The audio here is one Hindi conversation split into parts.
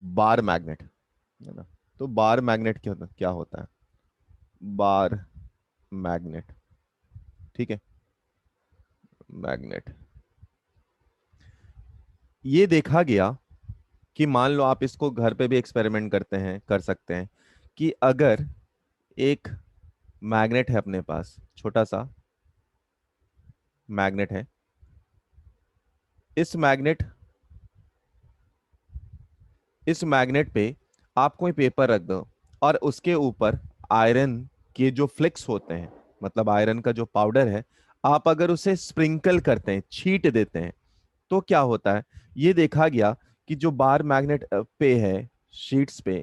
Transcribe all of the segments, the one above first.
बार मैग्नेट, है ना। तो बार मैग्नेट क्या होता है? बार मैग्नेट, ठीक है, मैग्नेट। ये देखा गया कि मान लो आप इसको घर पे भी एक्सपेरिमेंट कर सकते हैं कि अगर एक मैग्नेट है अपने पास, छोटा सा मैग्नेट है, इस मैग्नेट इस मैग्नेट पे आप कोई पेपर रख दो और उसके ऊपर आयरन के जो फ्लेक्स होते हैं, मतलब आयरन का जो पाउडर है, आप अगर उसे स्प्रिंकल करते हैं, छीट देते हैं, तो क्या होता है? ये देखा गया कि जो बार मैग्नेट पे है, शीट्स पे,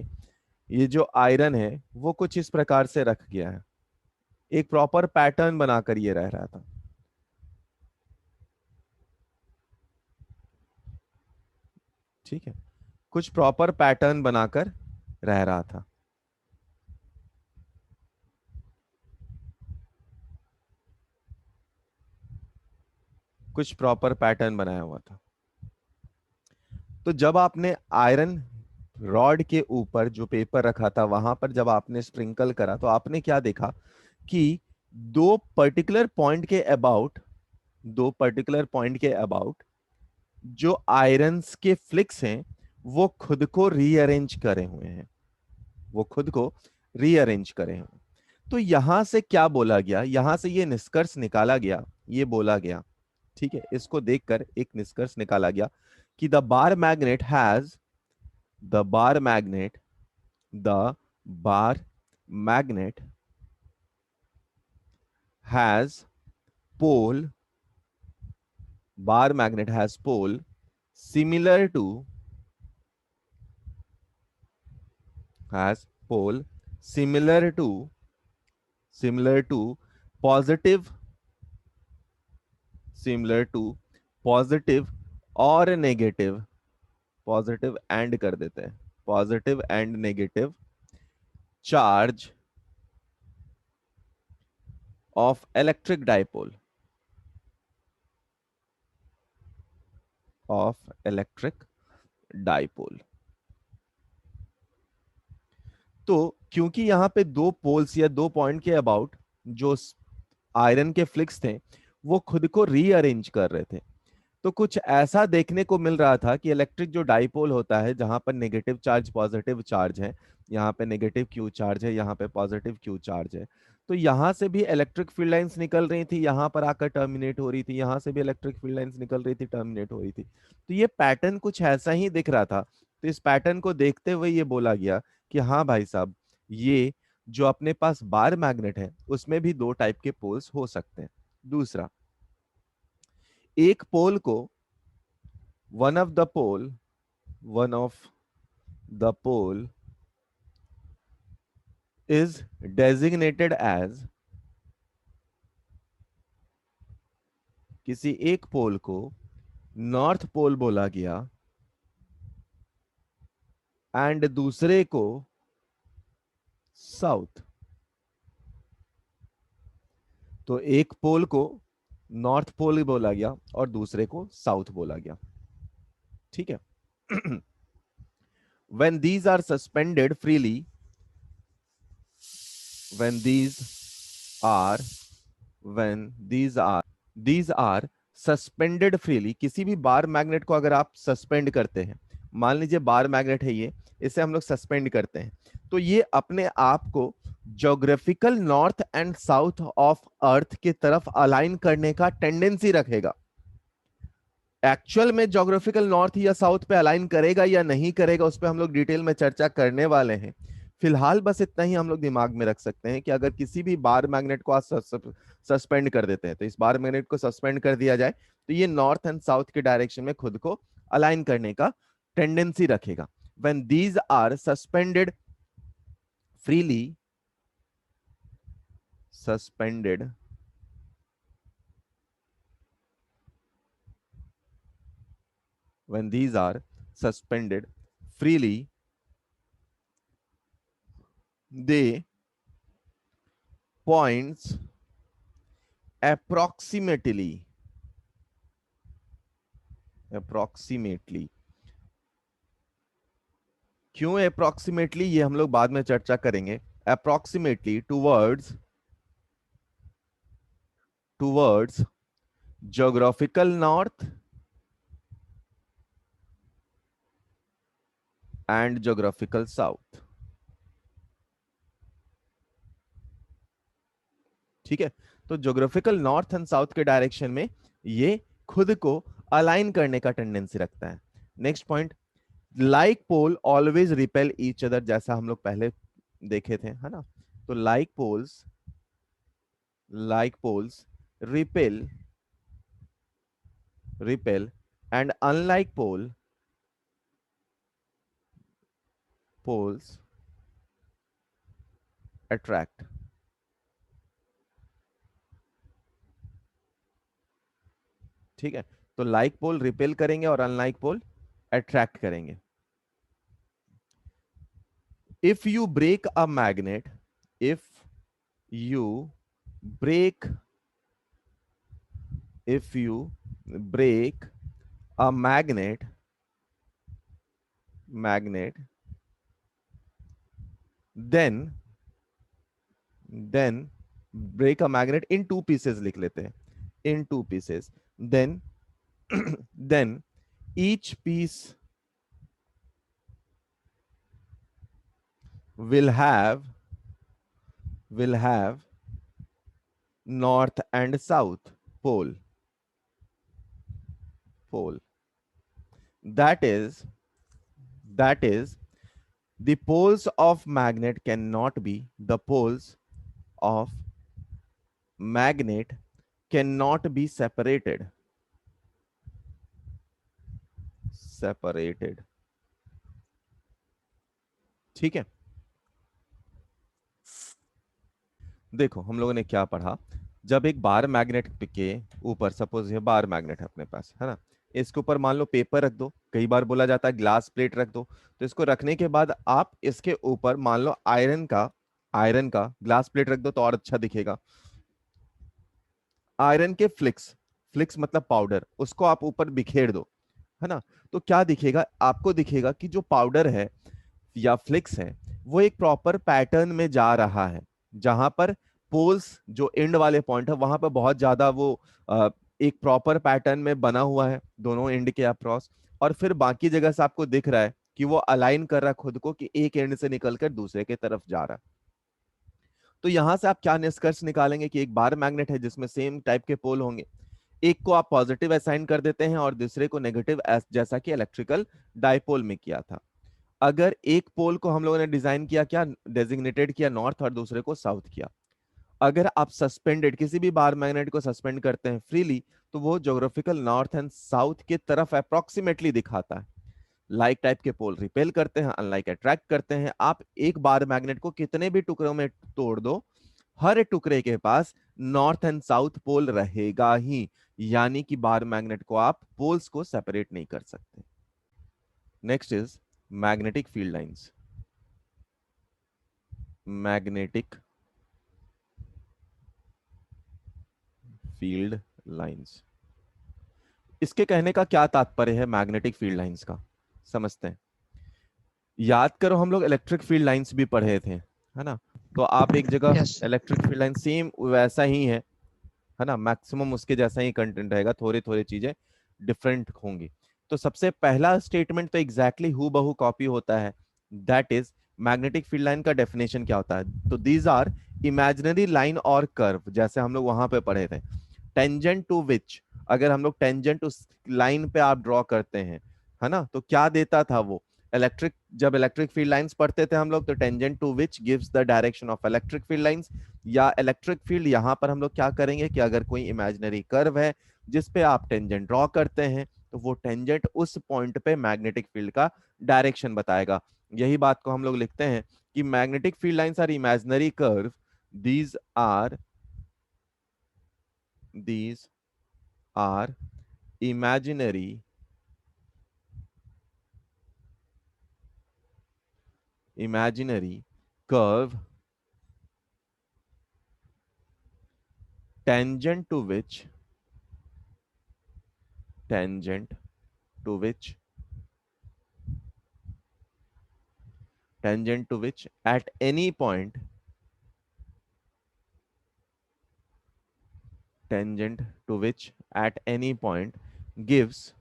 ये जो आयरन है वो कुछ इस प्रकार से रख गया है, एक प्रॉपर पैटर्न बनाकर ये रह रहा था। ठीक है, कुछ प्रॉपर पैटर्न बनाकर रह रहा था। कुछ प्रॉपर पैटर्न बनाया हुआ था। तो जब आपने आयरन रॉड के ऊपर जो पेपर रखा था वहां पर जब आपने स्प्रिंकल करा, तो आपने क्या देखा कि दो पर्टिकुलर पॉइंट के अबाउट दो पर्टिकुलर पॉइंट के अबाउट जो आयरन्स के फ्लिक्स हैं वो खुद को रीअरेंज करे हुए हैं, वो खुद को रीअरेंज करे हैं। तो यहां से क्या बोला गया, यहां से ये निष्कर्ष निकाला गया, ये बोला गया, ठीक है, इसको देखकर एक निष्कर्ष निकाला गया कि the bar magnet the bar magnet has pole bar magnet has pole similar to has pole similar to similar to positive similar to positive और नेगेटिव, पॉजिटिव एंड कर देते हैं, positive and negative charge of electric dipole of electric dipole. तो क्योंकि यहां पे दो पोल्स या दो पॉइंट के अबाउट जो आयरन के फ्लिक्स थे वो खुद को रीअरेंज कर रहे थे, तो कुछ ऐसा देखने को मिल रहा था कि इलेक्ट्रिक जो डाइपोल होता है, जहां पर नेगेटिव चार्ज पॉजिटिव चार्ज है, यहाँ पे नेगेटिव क्यू चार्ज है, यहाँ पे पॉजिटिव क्यू चार्ज है, तो यहाँ से भी इलेक्ट्रिक फील्ड लाइंस निकल रही थी, यहाँ पर आकर टर्मिनेट हो रही थी, यहाँ से भी इलेक्ट्रिक फील्ड लाइंस निकल रही थी, टर्मिनेट हो रही थी। तो ये पैटर्न कुछ ऐसा ही दिख रहा था। तो इस पैटर्न को देखते हुए ये बोला गया कि हाँ भाई साहब, ये जो अपने पास बार मैग्नेट है उसमें भी दो टाइप के पोल्स हो सकते हैं। दूसरा, एक पोल को one of the pole one of the pole is designated as, किसी एक पोल को नॉर्थ पोल बोला गया एंड दूसरे को साउथ। तो एक पोल को नॉर्थ पोल बोला गया और दूसरे को साउथ बोला गया, ठीक है। when these are suspended freely when are these are suspended freely, किसी भी बार मैग्नेट को अगर आप सस्पेंड करते हैं, मान लीजिए बार मैग्नेट है ये, इसे हम लोग सस्पेंड करते हैं, तो ये अपने आप को geographical north and south of earth की तरफ अलाइन करने का टेंडेंसी रखेगा। एक्चुअल में ज्योग्राफिकल नॉर्थ या साउथ पे अलाइन करेगा या नहीं करेगा उस पर हम लोग डिटेल में चर्चा करने वाले हैं। फिलहाल बस इतना ही हम लोग दिमाग में रख सकते हैं कि अगर किसी भी बार मैग्नेट को आज सस्पेंड कर देते हैं, तो इस बार मैग्नेट को सस्पेंड कर दिया जाए तो ये नॉर्थ एंड साउथ के डायरेक्शन में खुद को अलाइन करने का टेंडेंसी रखेगा। When these are suspended freely suspended when these are suspended freely, they points approximately approximately क्यों अप्रोक्सीमेटली, ये हम लोग बाद में चर्चा करेंगे। Approximately towards geographical north and geographical south. ठीक है, तो ज्योग्राफिकल नॉर्थ एंड साउथ के डायरेक्शन में ये खुद को अलाइन करने का टेंडेंसी रखता है। Next point, like pole always repel each other, जैसा हम लोग पहले देखे थे, है ना। तो like poles repel repel and unlike poles attract. ठीक है, तो लाइक पोल रिपेल करेंगे और अनलाइक पोल अट्रैक्ट करेंगे। If you break a magnet if you break if you break a magnet, then break a magnet in two pieces, लिख लेते हैं, in two pieces, then then each piece will have north and south pole pole that is the poles of magnet cannot be the poles of magnet cannot be separated। ठीक है, देखो हम लोगों ने क्या पढ़ा। जब एक बार मैग्नेट के ऊपर, सपोज ये बार मैग्नेट है अपने पास, है ना, इसके ऊपर मान लो पेपर रख दो, कई बार बोला जाता है ग्लास प्लेट रख दो। तो इसको रखने के बाद आप इसके ऊपर मान लो आयरन का ग्लास प्लेट रख दो तो और अच्छा दिखेगा। आयरन के फ्लिक्स मतलब पाउडर, उसको आप ऊपर बिखेर दो, है ना। तो क्या दिखेगा आपको, दिखेगा कि जो पाउडर है या फ्लिक्स है वो एक प्रॉपर पैटर्न में जा रहा है। जहां पर पोल्स जो एंड वाले पॉइंट है वहां पर बहुत ज्यादा वो एक प्रॉपर पैटर्न में बना हुआ है दोनों एंड के अक्रॉस। और फिर बाकी जगह से आपको दिख रहा है कि वो अलाइन कर रहा है खुद को कि एक एंड से निकलकर दूसरे के तरफ जा रहा है। तो यहां से आप क्या निष्कर्ष निकालेंगे कि एक बार मैग्नेट है जिसमें सेम टाइप के पोल होंगे। एक को आप पॉजिटिव असाइन कर देते हैं और दूसरे को नेगेटिव, जैसा कि इलेक्ट्रिकल डाइपोल में किया था। अगर एक पोल को हम लोगों ने डिजाइन किया, क्या डेजिग्नेटेड किया नॉर्थ और दूसरे को साउथ किया। अगर आप सस्पेंडेड किसी भी बार मैग्नेट को सस्पेंड करते हैं फ्रीली, तो वो ज्योग्राफिकल नॉर्थ एंड साउथ की तरफ अप्रोक्सीमेटली दिखाता है। लाइक टाइप के पोल रिपेल करते हैं, अनलाइक अट्रैक्ट करते हैं। आप एक बार मैग्नेट को कितने भी टुकड़ों में तोड़ दो, हर एक टुकड़े के पास नॉर्थ एंड साउथ पोल रहेगा ही, यानी कि बार मैग्नेट को आप पोल्स को सेपरेट नहीं कर सकते। Next is magnetic field lines. Magnetic field lines, इसके कहने का क्या तात्पर्य है मैग्नेटिक फील्ड लाइंस का, समझते हैं। याद करो हम लोग इलेक्ट्रिक फील्ड लाइंस भी पढ़े थे, है ना। तो आप एक जगह yes. Electric field line same वैसा ही है ना, मैक्सिमम उसके जैसा ही कंटेंट रहेगा, थोड़ी थोड़ी चीजें डिफरेंट होंगी। तो सबसे पहला स्टेटमेंट तो एग्जैक्टली हु बहू कॉपी होता है, that is magnetic field line का डेफिनेशन क्या होता है। तो दीज आर इमेजिनरी लाइन और कर्व, जैसे हम लोग वहां पे पढ़े थे। टेंजेंट टू विच, अगर हम लोग टेंजेंट उस लाइन पे आप ड्रॉ करते हैं, है ना, तो क्या देता था वो जब इलेक्ट्रिक फील्ड लाइंस पढ़ते थे हम लोग, तो tangent to which gives the direction of electric field lines. या इलेक्ट्रिक फील्ड, यहां पर हम लोग क्या करेंगे कि अगर कोई इमेजिनरी कर्व है जिस पे आप टेंजेंट ड्रॉ करते हैं, तो वो टेंजेंट उस पॉइंट पे मैग्नेटिक फील्ड का डायरेक्शन बताएगा। यही बात को हम लोग लिखते हैं कि magnetic field lines are imaginary curve, these are these are imaginary curve tangent to which tangent to which tangent to which at any point, tangent to which at any point gives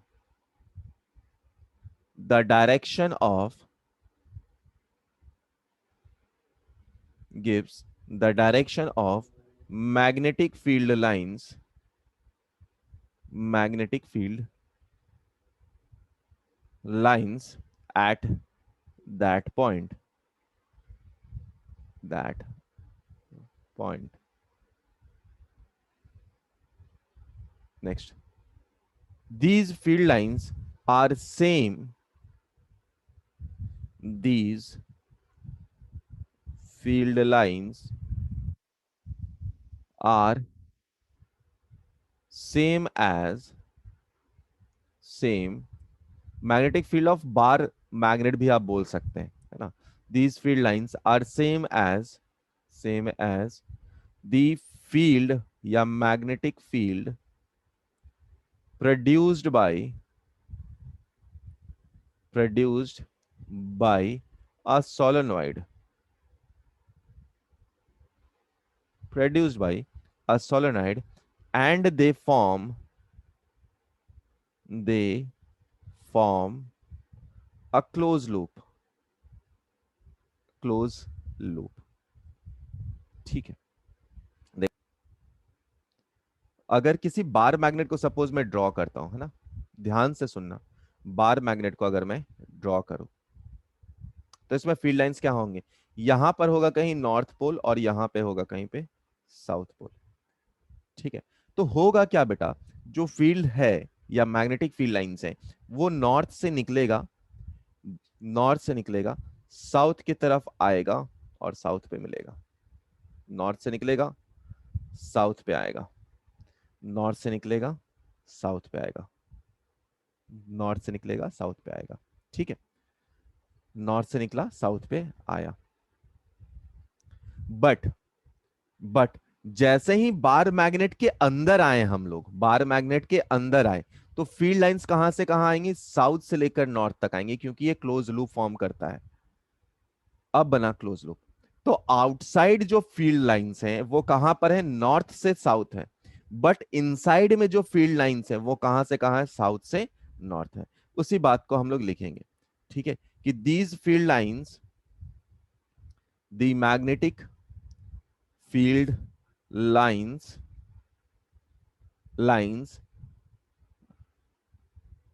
the direction of, gives the direction of magnetic field lines, magnetic field lines at that point, that point. Next, these field lines are same, these field lines are same as, same magnetic field of bar magnet भी आप बोल सकते हैं, है ना. These field lines are same as the field या magnetic field produced by, produced by a solenoid, produced by a solenoid, and they form a closed loop, close loop. ठीक है. देख, अगर किसी बार मैग्नेट को सपोज मैं ड्रॉ करता हूं, है ना, ध्यान से सुनना, बार मैग्नेट को अगर मैं ड्रॉ करूं तो इसमें फील्ड लाइंस क्या होंगे, यहां पर होगा कहीं नॉर्थ पोल और यहां पे होगा कहीं पे साउथ पोल. ठीक है. तो होगा क्या बेटा, जो फील्ड है या मैग्नेटिक फील्ड लाइंस है वो नॉर्थ से निकलेगा, नॉर्थ से निकलेगा, साउथ की तरफ आएगा और साउथ पे मिलेगा. नॉर्थ से निकलेगा, साउथ पे आएगा, नॉर्थ से निकलेगा, साउथ पे आएगा, नॉर्थ से निकलेगा, साउथ पे आएगा. ठीक है. नॉर्थ से निकला, साउथ पे आया. बट बट जैसे ही बार मैग्नेट के अंदर आए, हम लोग बार मैग्नेट के अंदर आए, तो फील्ड लाइंस कहां से कहां आएंगी, साउथ से लेकर नॉर्थ तक आएंगे, क्योंकि ये क्लोज लूप फॉर्म करता है. अब बना क्लोज लूप. तो आउटसाइड जो फील्ड लाइंस हैं वो कहां पर है, नॉर्थ से साउथ है. बट इनसाइड में जो फील्ड लाइंस है वो कहां से कहां है, साउथ से नॉर्थ है. उसी बात को हम लोग लिखेंगे. ठीक है. कि these field lines, the magnetic field lines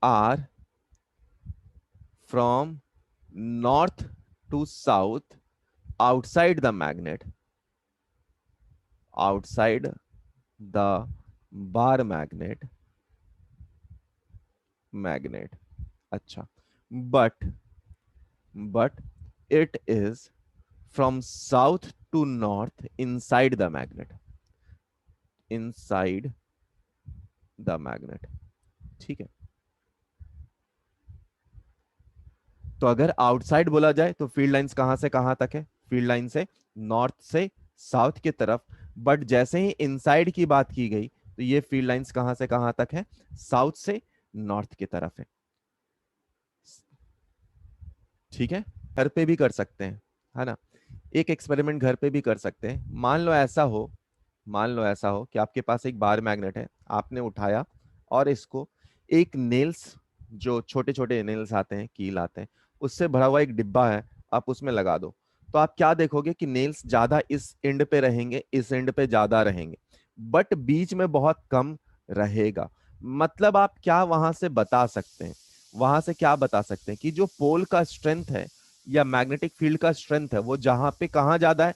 are from north to south outside the magnet, outside the bar magnet. अच्छा. but it is from south to north inside the magnet, inside the magnet. ठीक है. तो अगर आउटसाइड बोला जाए तो फील्ड लाइंस कहां से कहां तक है, फील्ड लाइन से नॉर्थ से साउथ की तरफ. बट जैसे ही इनसाइड की बात की गई तो ये फील्ड लाइंस कहां से कहां तक है, साउथ से नॉर्थ की तरफ है. ठीक है. घर पे भी कर सकते हैं, है ना. एक एक्सपेरिमेंट घर पे भी कर सकते हैं. मान लो ऐसा हो, मान लो ऐसा हो कि आपके पास एक बार मैग्नेट है, आपने उठाया और इसको एक नेल्स, जो छोटे छोटे नेल्स आते हैं, कील आते हैं, उससे भरा हुआ एक डिब्बा है, आप उसमें लगा दो. तो आप क्या देखोगे कि नेल्स ज्यादा इस एंड पे रहेंगे, इस एंड पे ज्यादा रहेंगे, बट बीच में बहुत कम रहेगा. मतलब आप क्या वहां से बता सकते हैं, वहां से क्या बता सकते हैं कि जो पोल का स्ट्रेंथ है या मैग्नेटिक फील्ड का स्ट्रेंथ है वो जहां पे कहाँ ज्यादा है,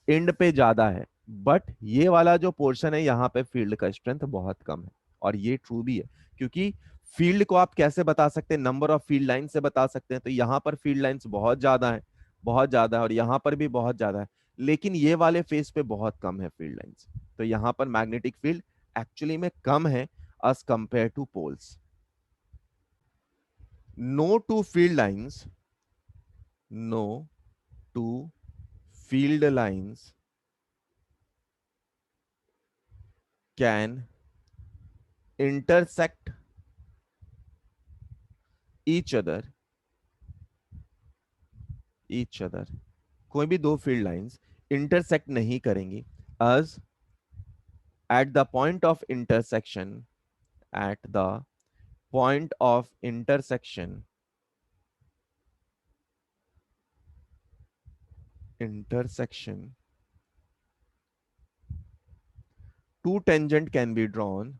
एंड पे ज्यादा है. बट ये वाला जो पोर्शन है यहाँ पे फील्ड का स्ट्रेंथ बहुत कम है. और ये ट्रू भी है, क्योंकि फील्ड को आप कैसे बता सकते हैं, नंबर ऑफ फील्ड लाइन से बता सकते हैं. तो यहाँ पर फील्ड लाइंस बहुत ज्यादा है, बहुत ज्यादा है, और यहाँ पर भी बहुत ज्यादा है, लेकिन ये वाले फेस पे बहुत कम है फील्ड लाइंस. तो यहाँ पर मैग्नेटिक फील्ड एक्चुअली में कम है as compare to poles. No two field lines, no two field lines can intersect each other, each other, कोई भी दो फील्ड लाइंस इंटरसेक्ट नहीं करेंगी as at the point of intersection, at the point of intersection, two tangent can be drawn,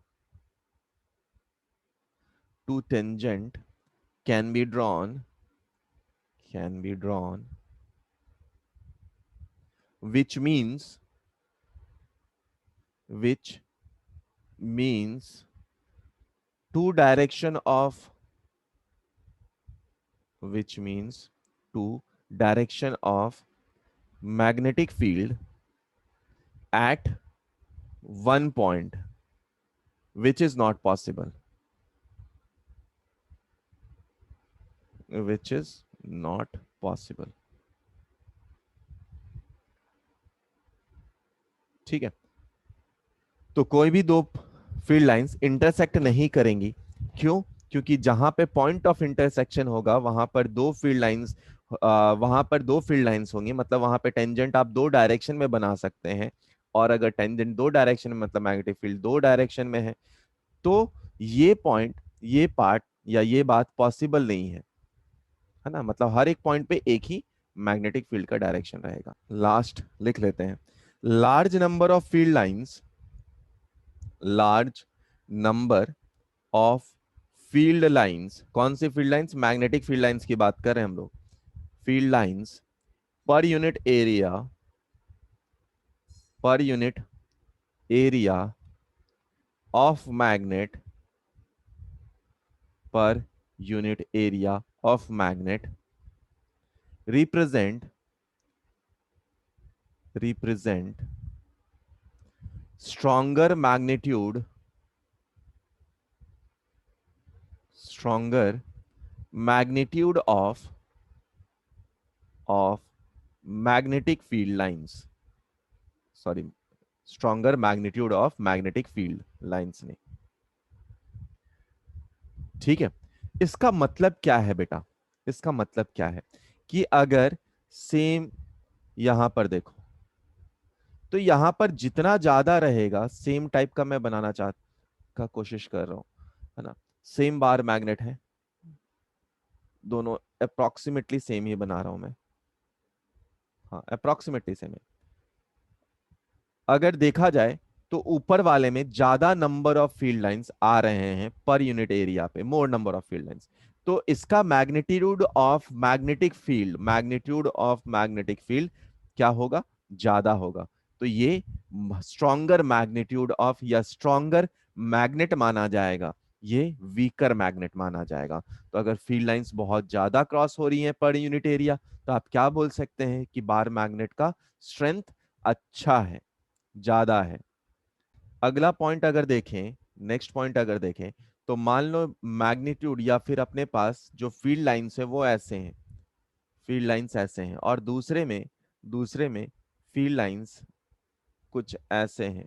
two tangent can be drawn, can be drawn, which means, which means two direction of, which means two direction of magnetic field at one point, which is not possible, which is not possible. ठीक है, तो कोई भी दो फील्ड लाइंस इंटरसेक्ट नहीं करेंगी। क्यों? क्योंकि जहां पे पॉइंट ऑफ इंटरसेक्शन होगा वहां पर दो फील्ड लाइंस, वहां पर दो फील्ड लाइंस होंगी, मतलब वहां पे टेंजेंट आप दो डायरेक्शन में बना सकते हैं। और अगर टेंजेंट दो डायरेक्शन में, मतलब मैग्नेटिक फील्ड दो डायरेक्शन में है, तो ये पॉइंट, ये पार्ट या ये बात पॉसिबल नहीं है ना। मतलब हर एक पॉइंट पे एक ही मैग्नेटिक फील्ड का डायरेक्शन रहेगा। लास्ट लिख लेते हैं, large number of field lines, large number of field lines, कौन सी field lines? Magnetic field lines की बात कर रहे हैं हम लोग। Field lines per unit area, per unit area of magnet, per unit area of magnet represent, represent stronger magnitude, stronger magnitude of magnetic field lines, sorry, stronger magnitude of magnetic field lines ने। ठीक है, इसका मतलब क्या है बेटा? इसका मतलब क्या है कि अगर सेम, यहां पर देखो, तो यहां पर जितना ज्यादा रहेगा, सेम टाइप का मैं बनाना चाह का कोशिश कर रहा हूं, है ना। सेम बार मैग्नेट है, दोनों अप्रोक्सीमेटली सेम ही बना रहा हूं मैं, हाँ अप्रोक्सीमेटली सेम है। अगर देखा जाए तो ऊपर वाले में ज्यादा नंबर ऑफ फील्ड लाइंस आ रहे हैं पर यूनिट एरिया पे, मोर नंबर ऑफ फील्ड लाइंस, तो इसका magnitude of magnetic field, magnitude of magnetic field क्या होगा? ज्यादा होगा। तो ये स्ट्रॉन्गर मैग्नीट्यूड ऑफ या स्ट्रॉन्गर मैग्नेट माना जाएगा, ये वीकर मैग्नेट माना जाएगा। तो अगर फील्ड लाइंस बहुत ज्यादा क्रॉस हो रही हैं पर यूनिट एरिया, तो आप क्या बोल सकते हैं कि बार मैग्नेट का स्ट्रेंथ अच्छा है, ज्यादा है। अगला पॉइंट अगर देखें, नेक्स्ट पॉइंट अगर देखें, तो मान लो मैग्नीट्यूड या फिर अपने पास जो फील्ड लाइंस है वो ऐसे हैं, फील्ड लाइंस ऐसे हैं, और दूसरे में फील्ड लाइंस कुछ ऐसे हैं।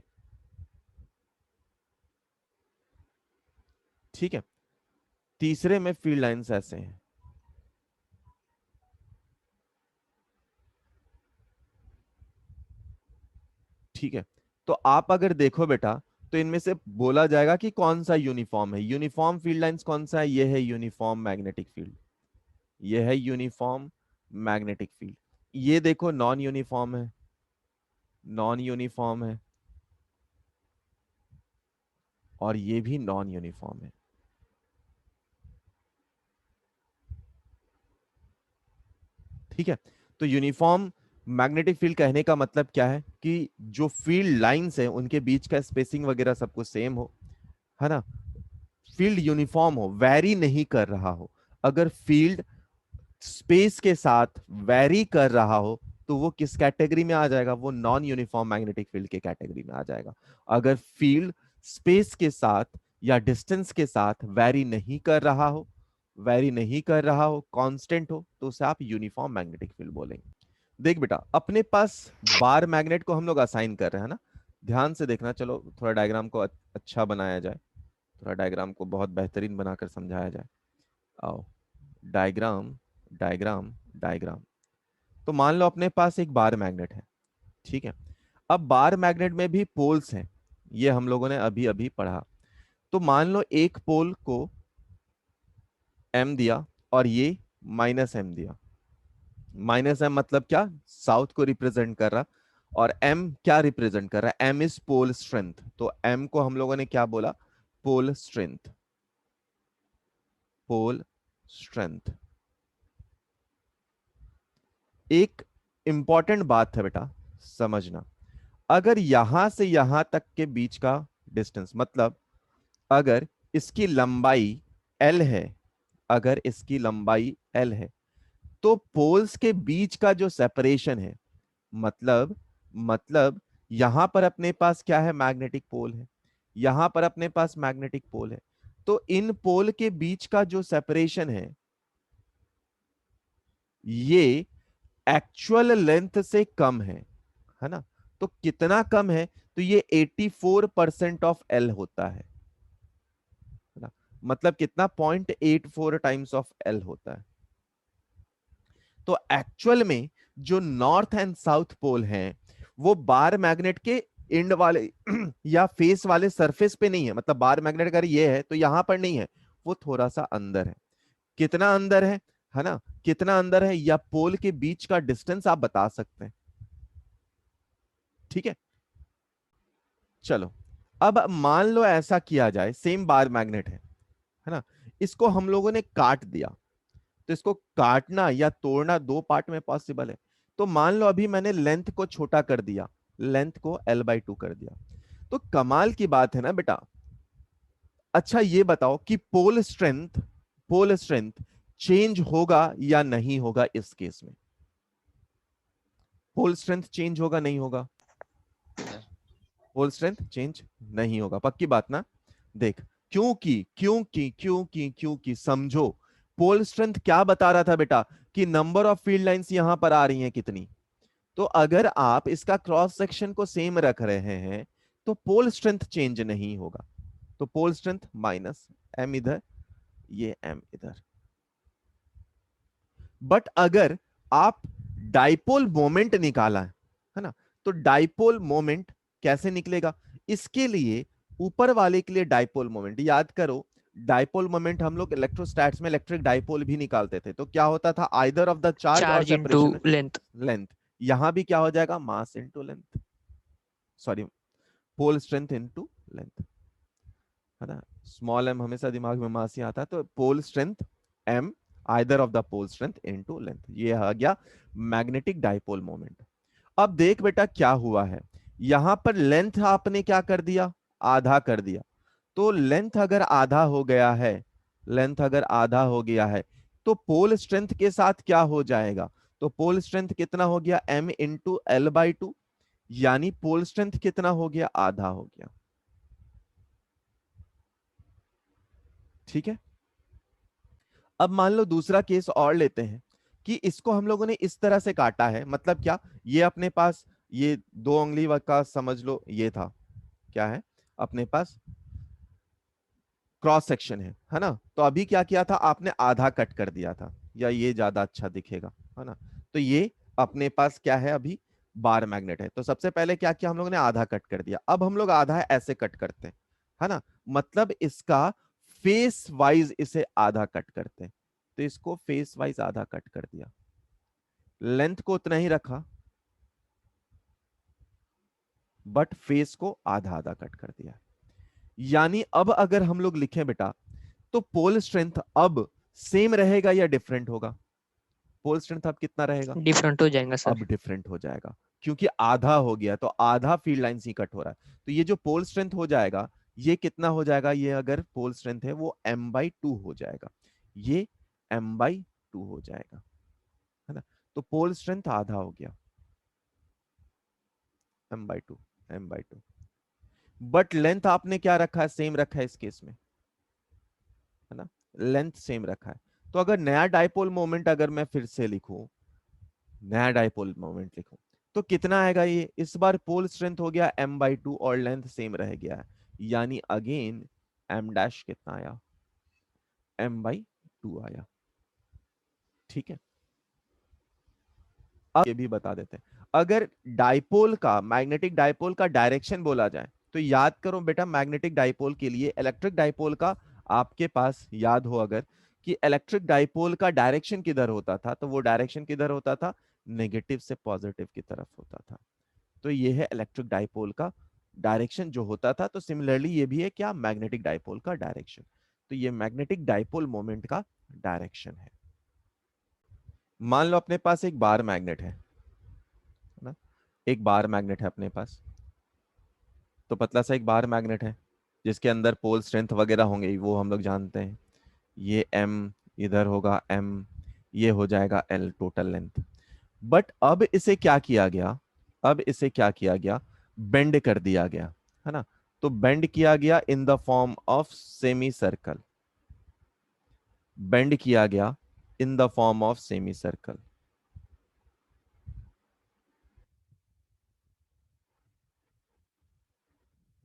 ठीक है, तीसरे में फील्ड लाइंस ऐसे हैं। ठीक है, तो आप अगर देखो बेटा, तो इनमें से बोला जाएगा कि कौन सा यूनिफॉर्म है। यूनिफॉर्म फील्ड लाइंस कौन सा है? ये है यूनिफॉर्म मैग्नेटिक फील्ड, ये है यूनिफॉर्म मैग्नेटिक फील्ड। ये देखो नॉन यूनिफॉर्म है, नॉन यूनिफॉर्म है, और ये भी नॉन यूनिफॉर्म है। ठीक है, तो यूनिफॉर्म मैग्नेटिक फील्ड कहने का मतलब क्या है कि जो फील्ड लाइंस है उनके बीच का स्पेसिंग वगैरह सब कुछ सेम हो, है ना। फील्ड यूनिफॉर्म हो, वैरी नहीं कर रहा हो। अगर फील्ड स्पेस के साथ वैरी कर रहा हो तो वो किस कैटेगरी में आ जाएगा? वो नॉन यूनिफॉर्म मैग्नेटिक फील्ड के कैटेगरी में आ जाएगा। अगर फील्ड स्पेस के साथ या डिस्टेंस के साथ वैरी नहीं कर रहा हो, वैरी नहीं कर रहा हो, कांस्टेंट हो, तो उसे आप यूनिफॉर्म मैग्नेटिक फील्ड बोलेंगे। देख बेटा, अपने पास बार मैग्नेट को हम लोग असाइन कर रहे हैं ना, ध्यान से देखना। चलो थोड़ा डायग्राम को अच्छा बनाया जाए, थोड़ा डायग्राम को बहुत बेहतरीन बनाकर समझाया जाए। आओ, डायग्राम, डायग्राम, डायग्राम। तो मान लो अपने पास एक बार मैग्नेट है, ठीक है। अब बार मैग्नेट में भी पोल्स हैं, ये हम लोगों ने अभी अभी पढ़ा। तो मान लो एक पोल को एम दिया और ये माइनस एम दिया। माइनस एम मतलब क्या, साउथ को रिप्रेजेंट कर रहा, और एम क्या रिप्रेजेंट कर रहा है, एम इज पोल स्ट्रेंथ। तो एम को हम लोगों ने क्या बोला, पोल स्ट्रेंथ, पोल स्ट्रेंथ। एक इंपॉर्टेंट बात है बेटा, समझना, अगर यहां से यहां तक के बीच का डिस्टेंस, मतलब अगर इसकी लंबाई एल है, अगर इसकी लंबाई एल है, तो पोल्स के बीच का जो सेपरेशन है, मतलब यहां पर अपने पास क्या है, मैग्नेटिक पोल है, यहां पर अपने पास मैग्नेटिक पोल है, तो इन पोल के बीच का जो सेपरेशन है, ये एक्चुअल लेंथ से कम है ना। तो कितना कम है, तो ये 84% ऑफ एल होता है ना। मतलब कितना, 0.84 टाइम्स ऑफ एल होता है। तो एक्चुअल में जो नॉर्थ एंड साउथ पोल हैं, वो बार मैग्नेट के एंड वाले या फेस वाले सरफेस पे नहीं है। मतलब बार मैग्नेट अगर ये है तो यहां पर नहीं है, वो थोड़ा सा अंदर है। कितना अंदर है ना, कितना अंदर है, या पोल के बीच का डिस्टेंस आप बता सकते हैं, ठीक है। चलो, अब मान लो ऐसा किया जाए, सेम बार मैग्नेट है ना, इसको हम लोगों ने काट दिया। तो इसको काटना या तोड़ना दो पार्ट में पॉसिबल है। तो मान लो अभी मैंने लेंथ को छोटा कर दिया, लेंथ को L/2 कर दिया। तो कमाल की बात है ना बेटा। अच्छा ये बताओ कि पोल स्ट्रेंथ चेंज होगा या नहीं होगा इस केस में। पोल स्ट्रेंथ चेंज होगा नहीं होगा, पोल स्ट्रेंथ चेंज नहीं होगा, पक्की बात ना। देख, क्योंकि समझो, पोल स्ट्रेंथ क्या बता रहा था बेटा, कि नंबर ऑफ फील्ड लाइंस यहां पर आ रही हैं कितनी। तो अगर आप इसका क्रॉस सेक्शन को सेम रख रहे हैं, तो पोल स्ट्रेंथ चेंज नहीं होगा। तो पोल स्ट्रेंथ माइनस एम इधर, ये एम इधर। बट अगर आप डाइपोल मोमेंट निकाला है ना, तो डाइपोल मोमेंट कैसे निकलेगा, इसके लिए ऊपर वाले के लिए डाइपोल मोमेंट याद करो। डाइपोल मोमेंट हम लोग इलेक्ट्रोस्टैट्स में इलेक्ट्रिक डाइपोल भी निकालते थे। तो क्या होता था, आइदर ऑफ द चार्ज और charge into separation length. Length. यहां भी क्या हो जाएगा, mass into length, sorry, pole strength into length, है ना। स्मॉल एम हमेशा दिमाग में मास ही आता है। तो pole strength M, either of the pole strength into length, ये आ गया मैग्नेटिक डाइपोल मोमेंट। अब देख बेटा क्या हुआ है, यहां पर लेंथ आपने क्या कर दिया, आधा कर दिया। तो लेंथ अगर आधा हो गया है, लेंथ अगर आधा हो गया है, तो पोल स्ट्रेंथ के साथ क्या हो जाएगा। तो पोल स्ट्रेंथ कितना हो गया, M × L/2, यानी पोल स्ट्रेंथ कितना हो गया, आधा हो गया, ठीक है। अब मान लो दूसरा केस और लेते हैं, कि इसको हम लोगों ने इस तरह से काटा है, मतलब क्या, ये अपने पास ये 2 उंगली का समझ लो ये था, क्या है अपने पास, क्रॉस सेक्शन है ना। तो अभी क्या किया था आपने, आधा कट कर दिया था, या ये ज्यादा अच्छा दिखेगा, है ना। तो ये अपने पास क्या है अभी, बार मैग्नेट है। तो सबसे पहले क्या किया हम लोगों ने, आधा कट कर दिया। अब हम लोग आधा ऐसे कट करते हैं, है ना, मतलब इसका फेस वाइज इसे आधा कट करते हैं। तो इसको फेस वाइज आधा कट कर दिया, लेंथ को उतना ही रखा, बट फेस को आधा आधा कट कर दिया। यानी अब अगर हम लोग लिखें बेटा, तो पोल स्ट्रेंथ अब सेम रहेगा या डिफरेंट होगा, पोल स्ट्रेंथ अब कितना रहेगा, डिफरेंट हो जाएगा सर। अब डिफरेंट हो जाएगा, क्योंकि आधा हो गया, तो आधा फील्ड लाइन ही कट हो रहा है। तो ये जो पोल स्ट्रेंथ हो जाएगा, ये कितना हो जाएगा, ये अगर पोल स्ट्रेंथ है वो M/2 हो जाएगा, ये M/2 हो जाएगा, है ना। तो पोल स्ट्रेंथ आधा हो गया, M/2, M/2। बट लेंथ आपने क्या रखा है, सेम रखा है इस केस में, है ना, लेंथ सेम रखा है। तो अगर नया डाइपोल मोमेंट अगर मैं फिर से लिखूं, नया डाइपोल मोमेंट लिखूं, तो कितना आएगा, ये इस बार पोल स्ट्रेंथ हो गया M/2 और लेंथ सेम रह गया है, यानी अगेन M डैश कितना आया, M/2 आया, ठीक है। अब ये भी बता देते हैं, अगर डाइपोल का, मैग्नेटिक डाइपोल का डायरेक्शन बोला जाए तो याद करो बेटा, मैग्नेटिक डाइपोल के लिए इलेक्ट्रिक डाइपोल का आपके पास याद हो अगर, कि इलेक्ट्रिक डाइपोल का डायरेक्शन किधर होता था, तो वो डायरेक्शन किधर होता था, नेगेटिव से पॉजिटिव की तरफ होता था। तो ये है इलेक्ट्रिक डाइपोल का डायरेक्शन जो होता था। तो सिमिलरली ये भी है क्या, मैग्नेटिक डाइपोल का डायरेक्शन। तो ये मैग्नेटिक डाइपोल मोमेंट का डायरेक्शन है। मान लो अपने पास एक बार मैग्नेट है ना, एक बार मैग्नेट है अपने पास, तो पतला सा एक बार मैग्नेट है जिसके अंदर पोल स्ट्रेंथ वगैरह होंगे, वो हम लोग जानते हैं। ये M, इधर होगा M, ये हो जाएगा L टोटल लेंथ। बट अब इसे क्या किया गया, अब इसे क्या किया गया, बेंड कर दिया गया, है ना। तो बेंड किया गया in the form of semi circle, bend किया गया in the form of semi circle,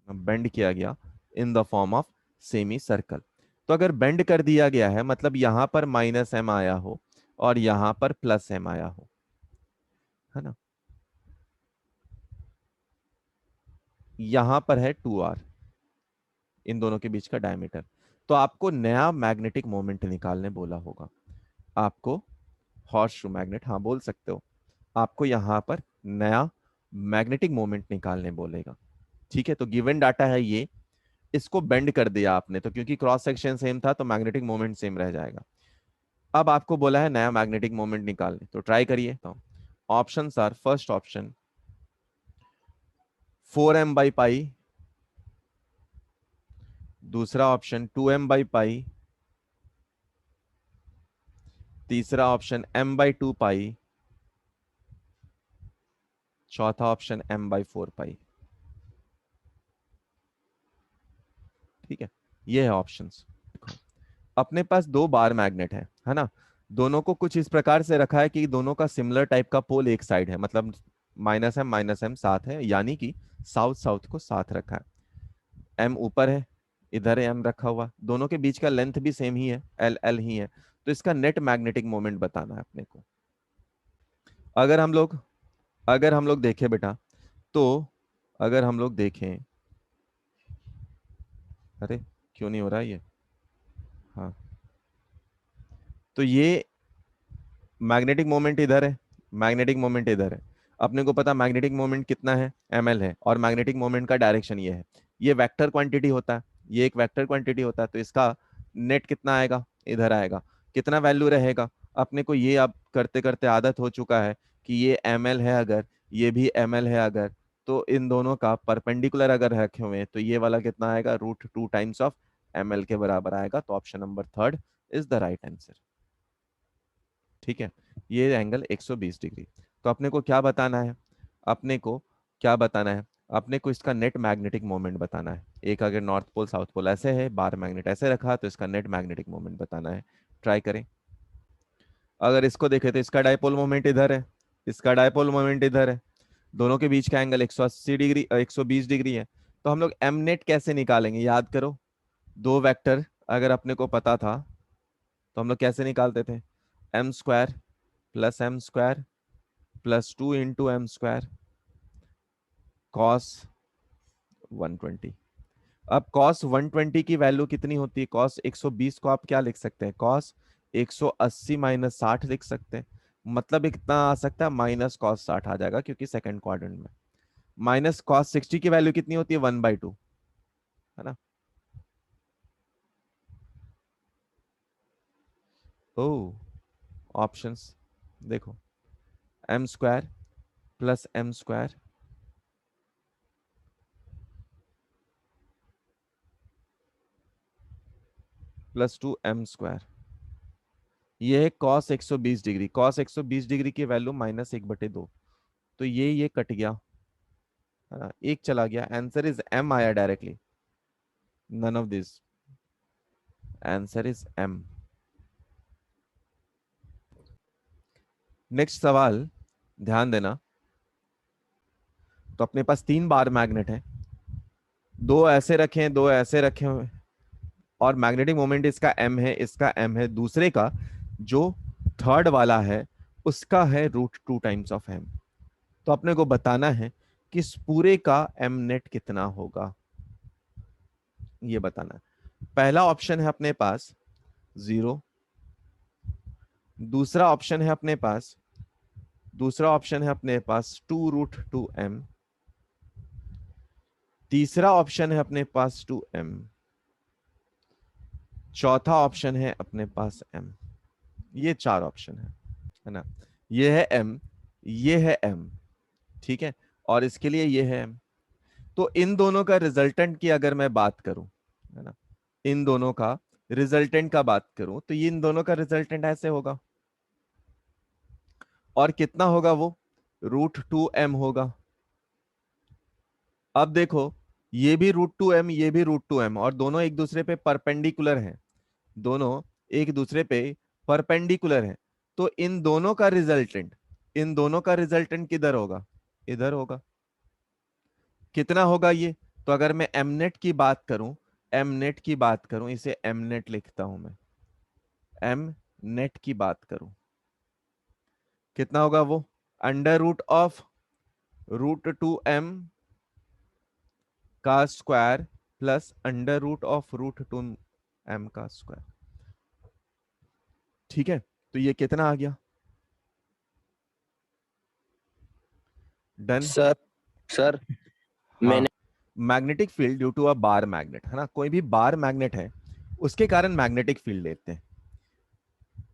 bend किया गया in the form of semi circle. तो अगर बेंड कर दिया गया है मतलब यहां पर -M आया हो और यहां पर +M आया हो, है ना, यहां पर है 2R, इन दोनों के बीच का डायमीटर। तो आपको नया मैग्नेटिक मोमेंट निकालने बोला होगा, आपको हॉर्स शू मैग्नेट, हाँ बोल सकते हो, आपको यहां पर नया मैग्नेटिक मोमेंट निकालने बोलेगा। ठीक है, तो गिवन डाटा है ये, इसको बेंड कर दिया आपने, तो क्योंकि क्रॉस सेक्शन सेम था तो मैग्नेटिक मोमेंट सेम रह जाएगा। अब आपको बोला है नया मैग्नेटिक मोमेंट निकालने, तो ट्राई करिए। तो option are, first option 4m/π, दूसरा ऑप्शन 2m/π, तीसरा ऑप्शन m/2π, चौथा ऑप्शन m/4π। ठीक है, ये है ऑप्शंस। अपने पास दो बार मैग्नेट है ना, दोनों को कुछ इस प्रकार से रखा है कि दोनों का सिमिलर टाइप का पोल एक साइड है, मतलब -M साथ है, यानी कि साउथ साउथ को साथ रखा है। M ऊपर है, इधर है M रखा हुआ, दोनों के बीच का लेंथ भी सेम ही है, L ही है। तो इसका नेट मैग्नेटिक मोमेंट बताना है अपने को। अगर हम लोग अगर हम लोग देखें बेटा, तो अगर हम लोग देखें, अरे क्यों नहीं हो रहा ये, हाँ, तो ये मैग्नेटिक मोमेंट इधर है, मैग्नेटिक मोमेंट इधर है। अपने को पता मैग्नेटिक मोमेंट कितना है, ml है, और मैग्नेटिक मोमेंट का डायरेक्शन ये है। ये वेक्टर क्वांटिटी होता है, ये एक वेक्टर क्वांटिटी होता है, तो इसका नेट कितना आएगा, इधर आएगा। कितना वैल्यू रहेगा, अपने को ये अब करते करते आदत हो चुका है कि ये ml है अगर, ये भी ml है अगर, तो इन दोनों का परपेंडिकुलर अगर रखे हुए तो ये वाला कितना आएगा, √2 टाइम्स ऑफ ml के बराबर आएगा। तो option number third is the right answer. ठीक है, ये एंगल 120 डिग्री। तो अपने को क्या बताना है, अपने को क्या बताना है, अपने को इसका नेट मैग्नेटिक मोमेंट बताना है। एक अगर नॉर्थ पोल साउथ पोल ऐसे है, बार मैग्नेट ऐसे रखा, तो इसका नेट मैग्नेटिक मोमेंट बताना है। ट्राई करें। अगर इसको देखें तो इसका डायपोल मोमेंट इधर है, इसका डायपोल मोमेंट इधर है, दोनों के बीच का एंगल 180 डिग्री 120 डिग्री है। तो हम लोग एम नेट कैसे निकालेंगे, याद करो, दो वेक्टर अगर अपने को पता था तो हम लोग कैसे निकालते थे, m² + m² + 2 × m² cos 120। अब cos 120 की वैल्यू कितनी होती है, cos 120 को आप क्या लिख सकते हैं, cos 180 - 60 लिख सकते हैं। मतलब कितना आ सकता है, -cos 60 आ जाएगा, क्योंकि सेकंड क्वाड्रेंट में। -cos 60 की वैल्यू कितनी होती है, 1/2, है ना। ओ, ऑप्शंस देखो, m² + m² + 2m², ये है cos 120 डिग्री, cos 120 डिग्री की वैल्यू -1/2। तो ये कट गया, है ना, एक चला गया, आंसर इज m आया directly, none of this, answer is m। Next सवाल, ध्यान देना। तो अपने पास 3 बार मैग्नेट है, दो ऐसे रखे हैं, दो ऐसे रखे हुए, और मैग्नेटिक मोमेंट इसका m है, इसका m है, दूसरे का जो थर्ड वाला है उसका है √2 टाइम्स ऑफ m। तो अपने को बताना है कि इस पूरे का m नेट कितना होगा, ये बताना है। पहला ऑप्शन है अपने पास 0, दूसरा ऑप्शन है अपने पास 2√2m, तीसरा ऑप्शन है अपने पास 2m, चौथा ऑप्शन है अपने पास m। ये 4 ऑप्शन है ना। ये है m, ये है m, ठीक है, और इसके लिए ये है m। तो इन दोनों का रिजल्टेंट की अगर मैं बात करूं, है ना, इन दोनों का रिजल्टेंट का बात करूं तो ये इन दोनों का रिजल्टेंट ऐसे होगा, और कितना होगा वो √2m होगा। अब देखो, ये भी √2m, ये भी √2m, और दोनों एक दूसरे पे परपेंडिकुलर हैं, दोनों एक दूसरे पे परपेंडिकुलर हैं। तो इन दोनों का रिजल्टेंट किधर होगा, इधर होगा। कितना होगा ये, तो अगर मैं mnet की बात करूं, इसे mnet लिखता हूं मैं, mnet की बात करूं, कितना होगा वो, √2m का स्क्वायर प्लस √√2m का स्क्वायर। ठीक है, तो ये कितना आ गया, डन। सर सर हाँ, मैंने magnetic field due to a bar magnet, है ना, कोई भी बार मैग्नेट है उसके कारण मैग्नेटिक फील्ड लेते हैं।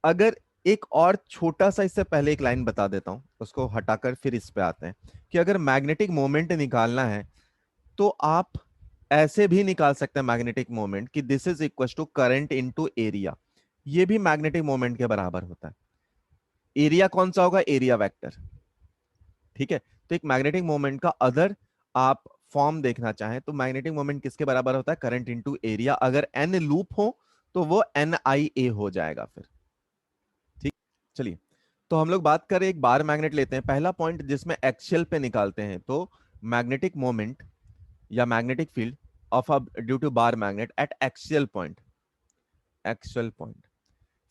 अगर एक और छोटा सा, इससे पहले एक लाइन बता देता हूं, उसको हटाकर फिर इस पे आते हैं, कि अगर मैग्नेटिक मोमेंट निकालना है तो आप ऐसे भी निकाल सकते हैं मैग्नेटिक मोमेंट, कि this is equal to current into area. ये भी मैग्नेटिक मोमेंट के बराबर होता है। एरिया कौन सा होगा, एरिया वेक्टर। ठीक है, तो एक मैग्नेटिक मोमेंट का अदर आप फॉर्म देखना चाहें तो मैग्नेटिक मोमेंट किसके बराबर होता है, करंट इनटू एरिया। अगर एन लूप हो तो वो NIA हो जाएगा फिर। ठीक, चलिए, तो हम लोग बात करें, एक बार मैग्नेट लेते हैं, पहला पॉइंट जिसमें एक्सियल पे निकालते हैं, तो मैग्नेटिक मोमेंट या magnetic field of a due to bar magnet at axial point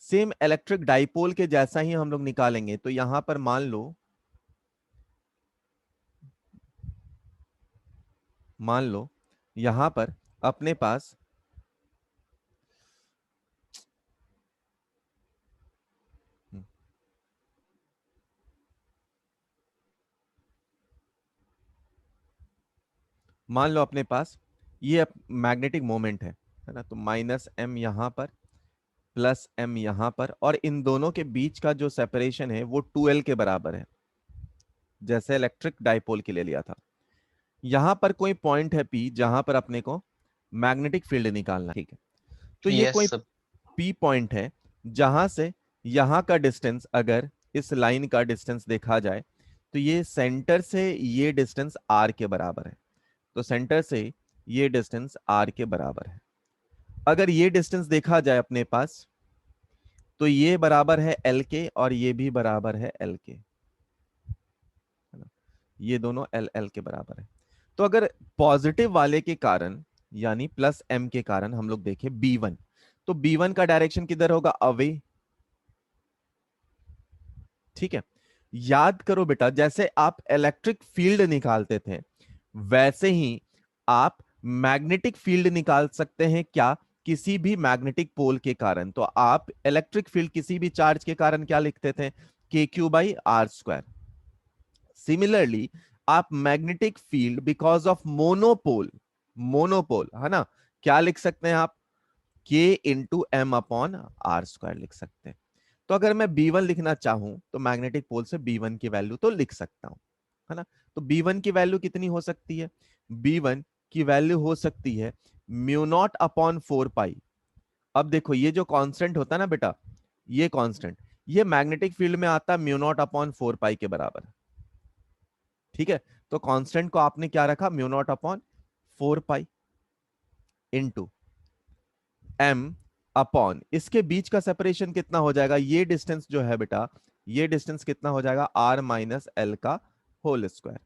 same electric dipole के जैसा ही हम लोग निकालेंगे। तो यहां पर मान लो यहां पर अपने पास मान लो अपने पास ये मैग्नेटिक मोमेंट है ना, तो -m यहां पर प्लस m यहां पर, और इन दोनों के बीच का जो सेपरेशन है वो 2l के बराबर है, जैसे इलेक्ट्रिक डाइपोल के लिए लिया था। यहां पर कोई पॉइंट है P जहां पर अपने को मैग्नेटिक फील्ड निकालना है, ठीक है। तो ये यस कोई सर। P पॉइंट है जहां से यहां का डिस्टेंस, अगर इस लाइन का डिस्टेंस देखा जाए तो ये सेंटर से ये डिस्टेंस r के बराबर है। तो सेंटर से ये डिस्टेंस r के बराबर है। अगर ये डिस्टेंस देखा जाए अपने पास तो ये बराबर है L के, और ये भी बराबर है L के, है ना, ये दोनों L के बराबर है। तो अगर पॉजिटिव वाले के कारण यानी प्लस m के कारण हम लोग देखें B1, तो B1 का डायरेक्शन किधर होगा, अवे। ठीक है, याद करो बेटा, जैसे आप इलेक्ट्रिक फील्ड निकालते थे वैसे ही आप मैग्नेटिक फील्ड निकाल सकते हैं, क्या, किसी भी मैग्नेटिक पोल के कारण। तो आप इलेक्ट्रिक फील्ड किसी भी चार्ज के कारण क्या लिखते थे, KQ/R²। सिमिलरली आप magnetic field because of monopole, है ना, क्या लिख सकते हैं आप, K × M/R² लिख सकते हैं। तो अगर मैं B1 लिखना चाहूं तो मैग्नेटिक पोल से B1 की वैल्यू तो लिख सकता हूं, है ना। तो B1 की वैल्यू कितनी हो सकती है, B1 की वैल्यू हो सकती है μ0/4 पाई। अब देखो, ये जो कांस्टेंट होता है ना बेटा, ये कांस्टेंट, ये मैग्नेटिक फील्ड में आता है μ0/4 पाई के बराबर। ठीक है, तो कांस्टेंट को आपने क्या रखा, μ0/4 पाई इंटू m अपॉन, इसके बीच का सेपरेशन कितना हो जाएगा, ये डिस्टेंस जो है बेटा, ये डिस्टेंस कितना हो जाएगा, r - l का होल स्क्वायर।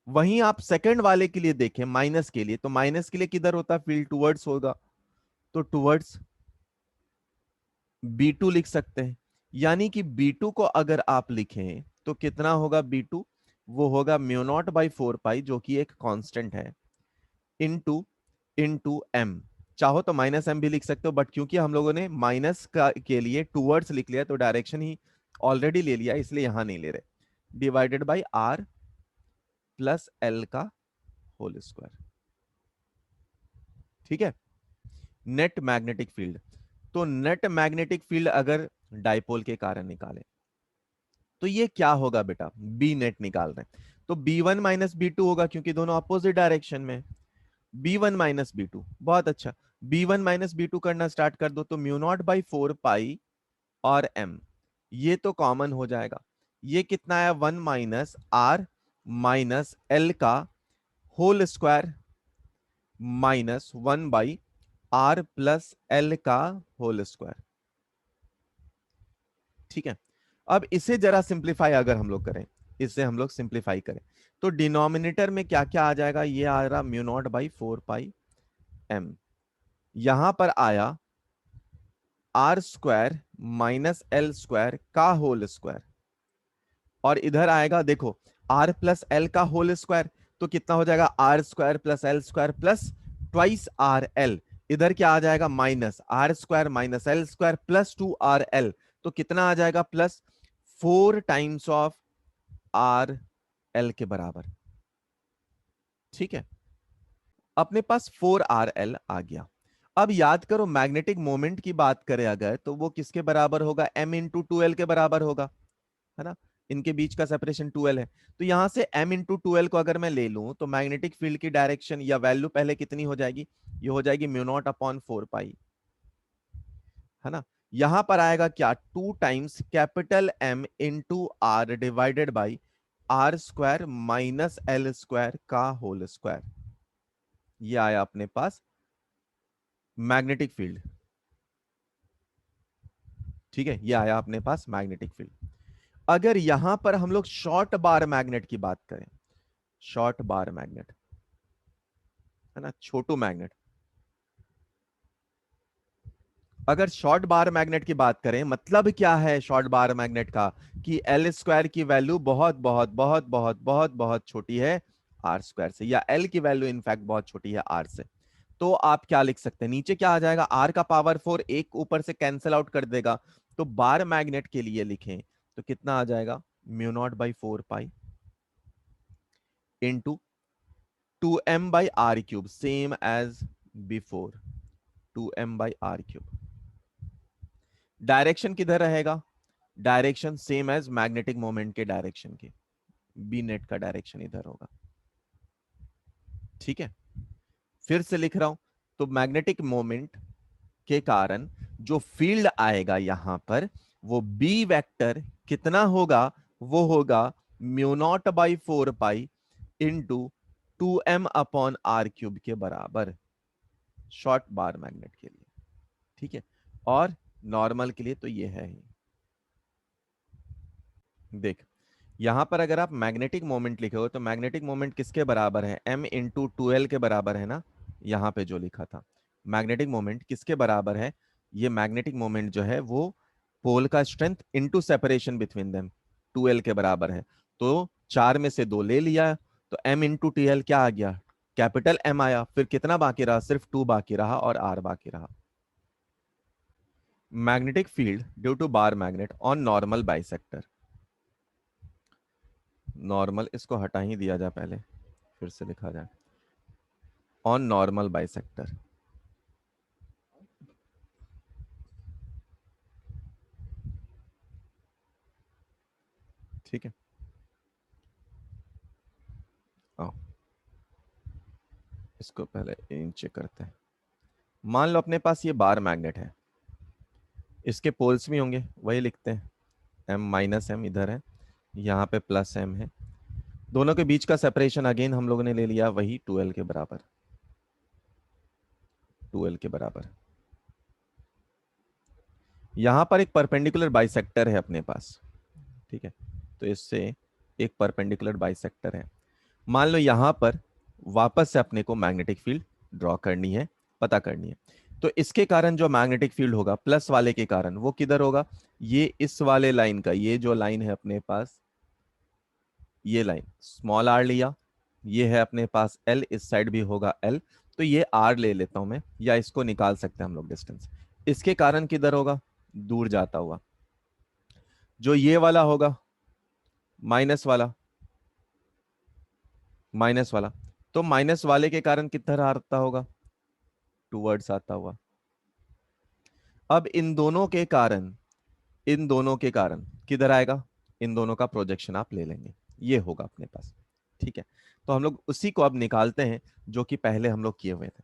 वहीं आप सेकंड वाले के लिए देखें, माइनस के लिए, तो माइनस के लिए किधर होता है, फील्ड टुवर्ड्स होगा, तो टुवर्ड्स B2 लिख सकते हैं। यानी कि B2 को अगर आप लिखें तो कितना होगा B2, वो होगा म्यू नॉट बाई 4 पाई, जो कि एक कांस्टेंट है, इनटू इनटू एम। चाहो तो माइनस एम भी लिख सकते हो, बट क्योंकि हम लोगों ने माइनस का के लिए टूवर्ड्स लिख लिया तो डायरेक्शन ही ऑलरेडी ले लिया, इसलिए यहां नहीं ले रहे, divided by R plus L का होल स्क्वायर। ठीक है। नेट मैग्नेटिक फील्ड, तो नेट मैग्नेटिक फील्ड अगर डाइपोल के कारण निकाले तो ये क्या होगा बेटा, बी नेट निकाल रहे हैं तो B1 माइनस B2 होगा, क्योंकि दोनों अपोजिट डायरेक्शन में। B1 माइनस B2, बहुत अच्छा। B1 माइनस B2 करना स्टार्ट कर दो तो म्यू नॉट बाई 4 पाई और m, ये तो कॉमन हो जाएगा। ये कितना है, 1 - r - l का whole square minus 1/r plus l का होल स्क्वायर। ठीक है। अब इसे जरा सिंप्लीफाई अगर हम लोग करें, इसे हम लोग सिंप्लीफाई करें तो डिनोमिनेटर में क्या क्या आ जाएगा, ये आ रहा mu naught by 4 pi m, यहां पर आया R square minus L square का होल स्क्वायर, और इधर आएगा देखो आर प्लस एल का होल स्क्वायर, तो कितना हो जाएगा, R square plus L square plus twice R L. इधर क्या आ जाएगा, minus R square minus L square plus 2 RL, तो कितना आ जाएगा, plus 4 times of R L के बराबर। ठीक है, अपने पास 4 RL आ गया। अब याद करो मैग्नेटिक मोमेंट की बात करें अगर, तो वो किसके बराबर होगा, m × 2l के बराबर होगा, है ना। इनके बीच का सेपरेशन 2l है, तो यहां से m × 2l को अगर मैं ले लूं तो मैग्नेटिक फील्ड की डायरेक्शन या वैल्यू पहले कितनी हो जाएगी, ये हो जाएगी म्यू नॉट अपॉन 4 पाई, है ना। यहां पर आएगा क्या, 2 times capital M into R divided by R square minus L square का होल स्क्वायर। ये आया अपने पास मैग्नेटिक फील्ड। ठीक है, ये आया अपने पास मैग्नेटिक फील्ड। अगर यहां पर हम लोग शॉर्ट बार मैग्नेट की बात करें, शॉर्ट बार मैग्नेट, है ना, छोटू मैग्नेट, अगर शॉर्ट बार मैग्नेट की बात करें, मतलब क्या है शॉर्ट बार मैग्नेट का, कि एल स्क्वायर की वैल्यू बहुत बहुत बहुत बहुत बहुत बहुत छोटी है आर स्क्वायर से, या एल की वैल्यू इनफैक्ट बहुत छोटी है आर से। तो आप क्या लिख सकते हैं, नीचे क्या आ जाएगा, आर का पावर 4 एक ऊपर से कैंसिल आउट कर देगा, तो बार मैग्नेट के लिए लिखें तो कितना आ जाएगा, mu naught by 4 pi into 2m/r³ same as before, 2m/r³। Direction किधर रहेगा, direction same as magnetic moment के डायरेक्शन के, बी नेट का डायरेक्शन इधर होगा। ठीक है, फिर से लिख रहा हूं, तो मैग्नेटिक मोमेंट के कारण जो फील्ड आएगा यहां पर, वो बी वेक्टर कितना होगा, वो होगा mu naught by 4 pi into 2m/r³ के बराबर, शॉर्ट बार मैग्नेट के लिए। ठीक है, और नॉर्मल के लिए तो ये है ही। देख, यहां पर अगर आप मैग्नेटिक मोमेंट लिखे हो तो मैग्नेटिक मोमेंट किसके बराबर है, m × 2l के बराबर है ना। यहां पे जो लिखा था मैग्नेटिक मोमेंट किसके बराबर है, ये मैग्नेटिक मोमेंट जो है वो पोल का strength into separation between them, 2l के बराबर है। तो 4 में से 2 ले लिया, तो m × TL क्या आ गया, कैपिटल M आया, फिर कितना बाकी रहा, सिर्फ 2 बाकी रहा और r बाकी रहा। Magnetic field due to bar magnet on normal bisector, normal इसको हटा ही दिया जाए पहले, फिर से लिखा जाए, ऑन नॉर्मल बाइसेक्टर। ठीक है, आओ इसको पहले इन चेक करते हैं। मान लो अपने पास ये बार मैग्नेट है, इसके पोल्स भी होंगे, वही लिखते हैं, m - m इधर है, यहाँ पे प्लस m है, दोनों के बीच का सेपरेशन अगेन हम लोगों ने ले लिया वही 2l के बराबर, 2l के बराबर। यहां पर एक परपेंडिकुलर बाइसेक्टर है अपने पास। ठीक है, तो इससे एक परपेंडिकुलर बाइसेक्टर है। मान लो यहां पर वापस से अपने को मैग्नेटिक फील्ड ड्रॉ करनी है, पता करनी है। तो इसके कारण जो मैग्नेटिक फील्ड होगा प्लस वाले के कारण, वो किधर होगा, ये इस वाले लाइन का, ये जो लाइन है अपने पास, ये लाइन स्मॉल आर लिया, ये है अपने पास एल, इस साइड भी होगा एल, तो ये आर ले लेता हूं मैं, या इसको निकाल सकते हैं हम लोग डिस्टेंस। इसके कारण किधर होगा, दूर जाता हुआ। जो ये वाला होगा माइनस वाला, माइनस वाला, तो माइनस वाले के कारण किधर आता होगा, टूवर्ड्स आता हुआ। अब इन दोनों के कारण, इन दोनों के कारण किधर आएगा, इन दोनों का प्रोजेक्शन आप ले लेंगे, ये होगा अपने पास। ठीक है, तो हम लोग उसी को अब निकालते हैं जो कि पहले हम लोग किए हुए थे।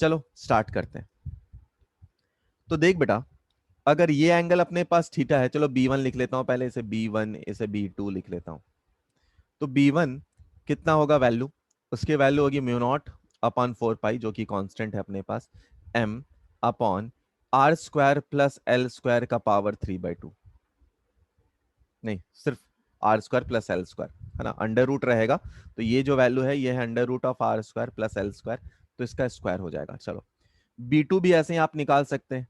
चलो स्टार्ट करते हैं। तो देख बेटा, अगर ये एंगल अपने पास थीटा है, चलो बी वन लिख लेता हूं पहले, इसे बी वन, इसे बी टू लिख लेता हूं। तो बी वन कितना होगा वैल्यू, उसकी वैल्यू होगी म्यू नॉट अपॉन 4 पाई, जो कि कांस्टेंट है अपने पास, M upon R square plus L square का पावर 3/2, नहीं सिर्फ R square plus L square, है ना, अंडर रूट रहेगा, तो ये जो वैल्यू है ये है under root of R square plus L square, तो इसका स्क्वायर हो जाएगा। चलो बी टू भी ऐसे ही आप निकाल सकते हैं,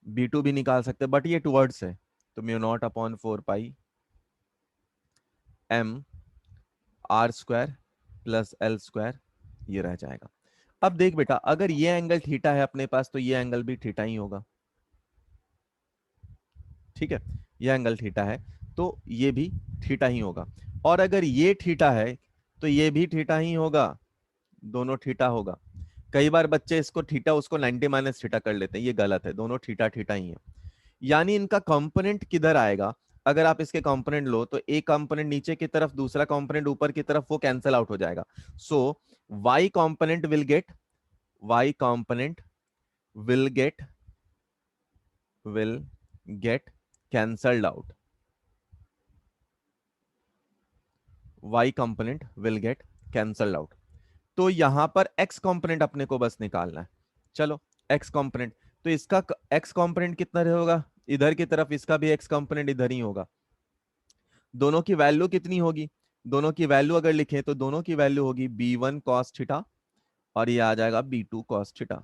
बी टू भी निकाल सकते हैं, बट ये टूवर्ड्स है, तो mu naught upon 4 pi M R square plus L square, ये रह जाएगा। अब देख बेटा, अगर ये एंगल थीटा है अपने पास, तो ये एंगल भी थीटा ही होगा। ठीक है, ये एंगल थीटा है तो ये भी थीटा ही होगा, और अगर ये थीटा है तो ये भी थीटा ही होगा, दोनों थीटा होगा। कई बार बच्चे इसको थीटा, उसको 90 माइनस थीटा कर लेते हैं, ये गलत है, दोनों थीटा थीटा ही है। यानी इनका कंपोनेंट किधर आएगा, अगर आप इसके कंपोनेंट लो तो एक कंपोनेंट नीचे की तरफ, दूसरा कंपोनेंट ऊपर की तरफ, वो कैंसिल आउट हो जाएगा। सो y component will get, y component will get, will get cancelled out, y component will get cancelled out. तो यहां पर x कंपोनेंट अपने को बस निकालना है। चलो x कंपोनेंट, तो इसका x कंपोनेंट कितना होगा, इधर की तरफ इसका भी x कंपोनेंट इधर ही होगा। दोनों की वैल्यू कितनी होगी, दोनों की वैल्यू अगर लिखें तो दोनों की वैल्यू होगी बी वन कॉस थीटा, और ये आ जाएगा बी टू कॉस थीटा।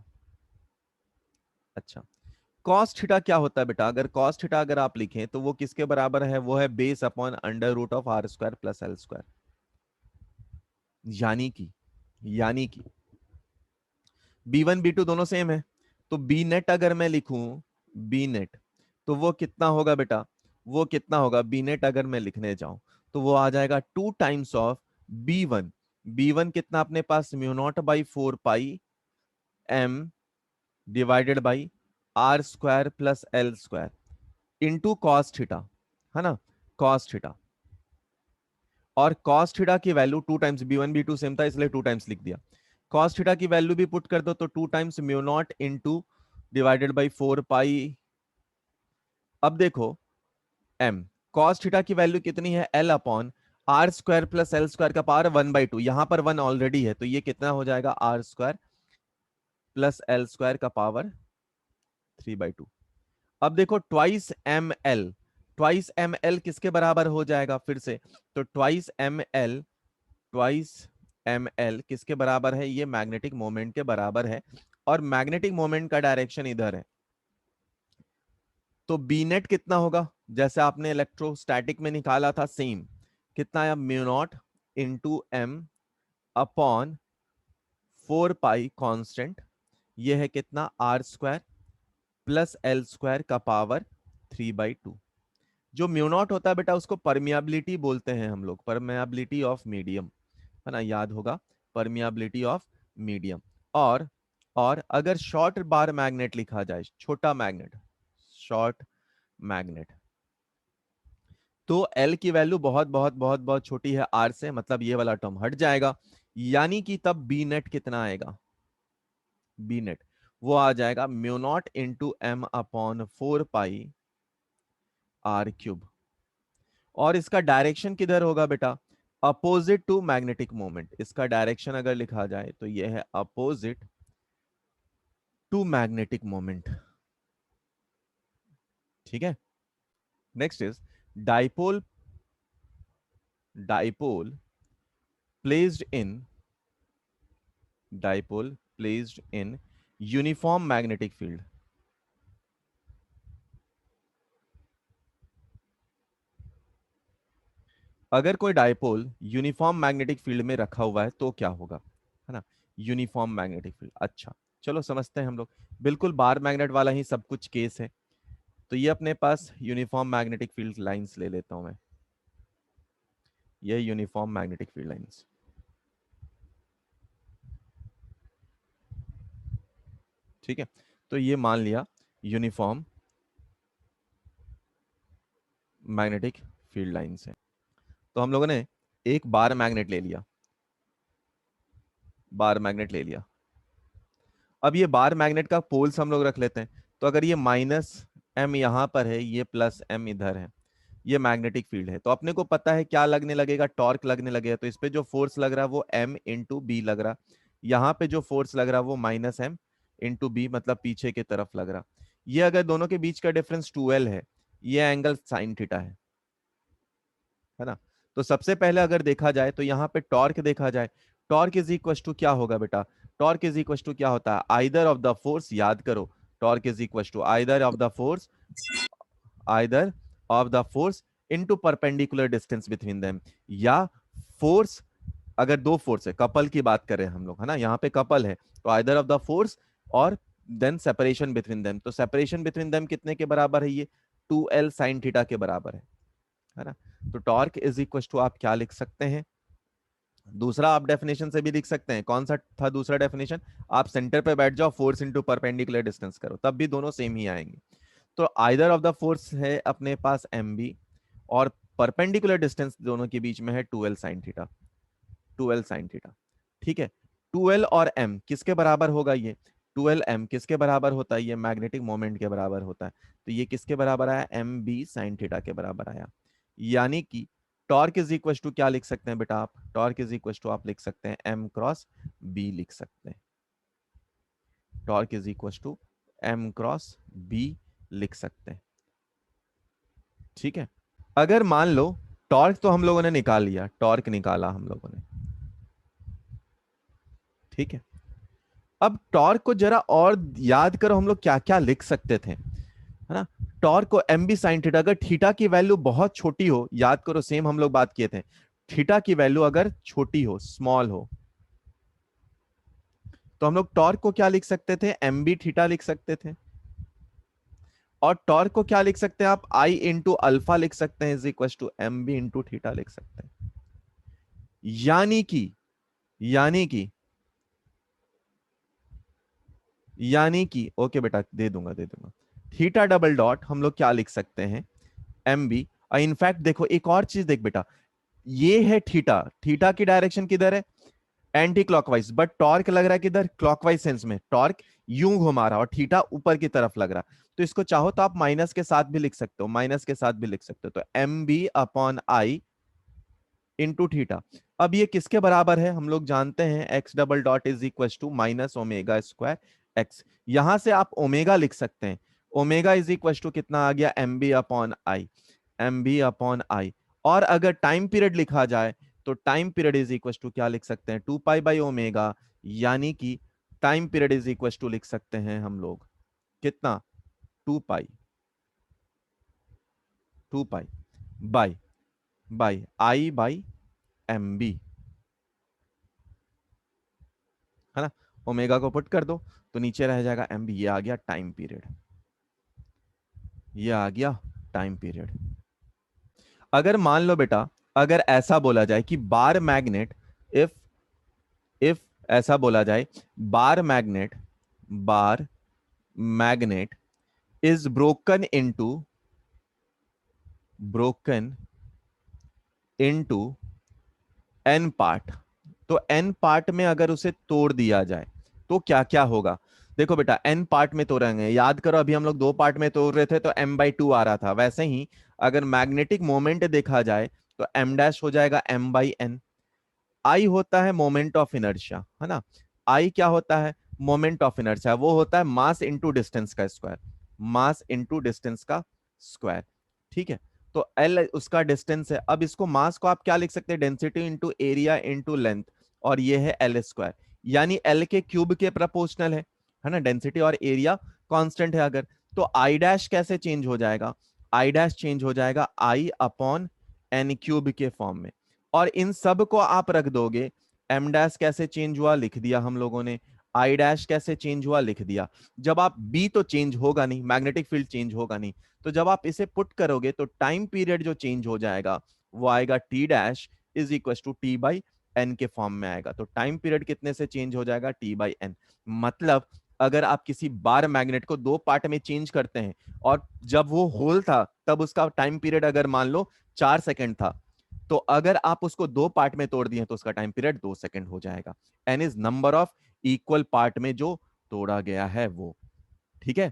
अच्छा, कॉस थीटा क्या होता है बेटा, अगर कॉस थीटा अगर आप लिखें तो वो किसके बराबर है, वो है base upon under root of R square plus L square. यानी कि बी वन बी टू दोनों सेम है, तो बी नेट अगर मैं लिखूं, बी नेट, तो वो कितना होगा बेटा, वो कितना होगा, बी नेट अगर मैं लिखने जाऊं तो वो आ जाएगा 2 times of B one. B one कितना अपने पास, mu naught by 4 pi M divided by R square plus L square into cos theta, है ना, कॉस थीटा। और कॉस थीटा की value 2 times, B one B two same था इसलिए 2 टाइम्स लिख दिया। कॉस थीटा की वैल्यू भी पुट कर दो, तो 2 times mu naught into divided by 4 pi. अब देखो एम, कॉस थीटा की वैल्यू कितनी है, L upon R square plus L square का पावर 1/2, यहां पर 1 ऑलरेडी है, तो ये कितना हो जाएगा, R square plus L square का पावर 3/2। अब देखो twice M L, twice M L किसके बराबर हो जाएगा फिर से, तो twice M L, twice M L किसके बराबर है, ये मैग्नेटिक मोमेंट के बराबर है, और मैग्नेटिक मोमेंट का डायरेक्शन इधर है। तो बी नेट कितना होगा, जैसे आपने इलेक्ट्रोस्टैटिक में निकाला था सेम, कितना है, mu naught into M upon 4 pi constant, ये है कितना, R square plus L square का पावर 3/2। जो म्यू नॉट होता है बेटा उसको परमियाबिलिटी बोलते हैं हम लोग, परमियाबिलिटी ऑफ मीडियम, है ना, याद होगा, परमियाबिलिटी ऑफ मीडियम। और और अगर शॉर्ट बार मैग्नेट लिखा जाए, छोटा मैग्नेट, शॉर्ट मैग्नेट, तो एल की वैल्यू बहुत बहुत बहुत बहुत छोटी है आर से, मतलब ये वाला टर्म हट जाएगा, यानी कि तब बी नेट कितना आएगा, बी नेट वो आ जाएगा mu naught into M upon 4 pi R cube. और इसका डायरेक्शन किधर होगा बेटा, अपोजिट टू मैग्नेटिक मोमेंट, इसका डायरेक्शन अगर लिखा जाए तो यह है अपोजिट टू मैग्नेटिक मोमेंट। ठीक है, next is dipole, dipole placed in, dipole placed in uniform magnetic field. अगर कोई डायपोल यूनिफॉर्म मैग्नेटिक फील्ड में रखा हुआ है तो क्या होगा, है ना, यूनिफॉर्म मैग्नेटिक फील्ड। अच्छा, चलो समझते हैं हम लोग। बिल्कुल बार मैग्नेट वाला ही सब कुछ केस है। तो ये अपने पास यूनिफॉर्म मैग्नेटिक फील्ड लाइंस ले लेता हूं मैं, ये यूनिफॉर्म मैग्नेटिक फील्ड लाइंस। ठीक है, तो ये मान लिया यूनिफॉर्म मैग्नेटिक फील्ड लाइंस है। तो हम लोगों ने एक बार मैग्नेट ले लिया, बार मैग्नेट ले लिया। अब ये बार मैग्नेट का पोल्स हम लोग रख लेते हैं। तो अगर ये माइनस एम यहां पर है, ये प्लस एम इधर है, ये मैग्नेटिक फील्ड है। तो अपने को पता है क्या लगने लगेगा, टॉर्क लगने लगेगा। तो इस पे जो फोर्स लग रहा है वो एम इंटू बी लग रहा। यहाँ पे जो फोर्स लग रहा है वो माइनस एम इंटू बी, मतलब पीछे की तरफ लग रहा। ये अगर दोनों के बीच का डिफरेंस 12 है, ये एंगल साइन थीटा है ना। तो सबसे पहले अगर देखा जाए तो यहाँ पे टॉर्क देखा जाए, टॉर्क इज इक्वल टू क्या होगा बेटा, टॉर्क इज इक्वल टू क्या होता है, आइदर ऑफ द फोर्स, याद करो, torque is equal to either of the force, either of the force into perpendicular distance between them. या फोर्स, अगर दो फोर्स है, कपल की बात कर रहे हैं हम लोग, है ना, यहाँ पे कपल है, तो आइदर ऑफ द फोर्स और देन सेपरेशन बिटवीन देम। तो सेपरेशन बिटवीन देम कितने के बराबर है, ये 2l साइन थीटा के बराबर है ना। तो टॉर्क इज इक्वल टू आप क्या लिख सकते हैं, दूसरा आप डेफिनेशन से भी लिख सकते हैं। कौन सा था दूसरा डेफिनेशन, आप सेंटर पे बैठ जाओ, फोर्स इनटू परपेंडिकुलर डिस्टेंस करो, तब भी दोनों सेम ही आएंगे। तो आइदर ऑफ द फोर्स है अपने पास एम बी, और परपेंडिकुलर डिस्टेंस दोनों के बीच में है 2l sine theta, 2l sine theta. ठीक है, 2l और m किसके बराबर होगा, ये 2l m किसके बराबर होता है, ये मैग्नेटिक मोमेंट के बराबर होता है। तो ये किसके बराबर आया, एम बी साइन थीटा के बराबर आया। यानी कि टॉर्क इज इक्वल टू क्या लिख सकते हैं बेटा आप, टॉर्क इज इक्वल टू आप लिख सकते हैं एम क्रॉस बी लिख सकते हैं, torque is equal to M cross B लिख सकते हैं। ठीक है, अगर मान लो टॉर्क तो हम लोगों ने निकाल लिया, टॉर्क निकाला हम लोगों ने, ठीक है। अब टॉर्क को जरा और याद करो, हम लोग क्या क्या लिख सकते थे, है ना। टॉर्क को एम बी साइन थीटा, अगर थीटा की वैल्यू बहुत छोटी हो, याद करो सेम हम लोग बात किए थे, थीटा की वैल्यू अगर छोटी हो, स्मॉल हो, तो हम लोग टॉर्क को क्या लिख सकते थे, एम बी थीटा लिख सकते थे। और टॉर्क को क्या लिख सकते हैं आप, आई इंटू अल्फा लिख सकते हैं, is equal to M B into theta लिख सकते हैं। यानी कि यानी कि यानी कि ओके बेटा, दे दूंगा थीटा डबल डॉट हम लोग क्या लिख सकते हैं, एम बी। इनफैक्ट देखो एक और चीज देख बेटा, ये है थीटा, थीटा की डायरेक्शन किधर है, एंटी क्लॉकवाइज, बट टॉर्क लग रहा है किधर, क्लॉकवाइज सेंस में, टॉर्क यूं घुमा रहा और थीटा ऊपर की तरफ लग रहा। तो इसको चाहो तो आप माइनस के साथ भी लिख सकते हो, माइनस के साथ भी लिख सकते हो। तो M B upon I into theta. अब ये किसके बराबर है, हम लोग जानते हैं X double dot is equal to minus omega square X. यहां से आप ओमेगा लिख सकते हैं, ओमेगा इज इक्वल टू कितना आ गया, M B upon I, M B upon I. और अगर टाइम पीरियड लिखा जाए तो time period is equal to क्या लिख सकते हैं, 2 पाई बाई ओमेगा। यानी कि time period is equal to लिख सकते हैं हम लोग कितना, 2 pi, 2 pi by by I by M B, है ना। ओमेगा को पुट कर दो तो नीचे रह जाएगा एम बी, ये आ गया टाइम पीरियड, ये आ गया टाइम पीरियड। अगर मान लो बेटा, अगर ऐसा बोला जाए कि बार मैग्नेट, इफ इफ ऐसा बोला जाए, bar magnet, bar magnet is broken into N part. तो एन पार्ट में अगर उसे तोड़ दिया जाए तो क्या क्या होगा। देखो बेटा, एन पार्ट में तोड़ेंगे, याद करो अभी हम लोग 2 पार्ट में तोड़ रहे थे तो m/2 आ रहा था, वैसे ही अगर मैग्नेटिक मोमेंट देखा जाए तो m डैश हो जाएगा m/n। आई होता है मोमेंट ऑफ इनर्शिया, है ना, आई क्या होता है, मोमेंट ऑफ इनर्शिया, वो होता है मास इंटू डिस्टेंस का स्क्वायर, मास इंटू डिस्टेंस का स्क्वायर। ठीक है, तो एल उसका डिस्टेंस है। अब इसको मास को आप क्या लिख सकते हैं, density into area into length, और ये है एल स्क्वायर, यानी एल के क्यूब के प्रोपोर्शनल है। है ना, डेंसिटी और एरिया कांस्टेंट है अगर, तो आई डैश कैसे चेंज हो जाएगा, आई डैश चेंज हो जाएगा आई अपॉन एन क्यूब के फॉर्म में, और इन सब को आप रख दोगे, एम डैश कैसे चेंज हुआ लिख दिया हम लोगों ने, आई डैश कैसे चेंज हुआ लिख दिया। जब आप बी तो चेंज होगा नहीं, मैग्नेटिक फील्ड चेंज होगा नहीं, तो जब आप इसे पुट करोगे तो टाइम पीरियड जो चेंज हो जाएगा वो आएगा T dash is equal to T by N के फॉर्म में आएगा। तो टाइम पीरियड कितने से चेंज हो जाएगा, टी बाई एन। मतलब अगर आप किसी बार मैग्नेट को दो पार्ट में चेंज करते हैं, और जब वो होल था तब उसका टाइम पीरियड अगर मान लो 4 सेकंड था, तो अगर आप उसको दो पार्ट में तोड़ दिए तो उसका टाइम पीरियड 2 सेकंड हो जाएगा। N is number of equal part में जो तोड़ा गया है वो। ठीक है,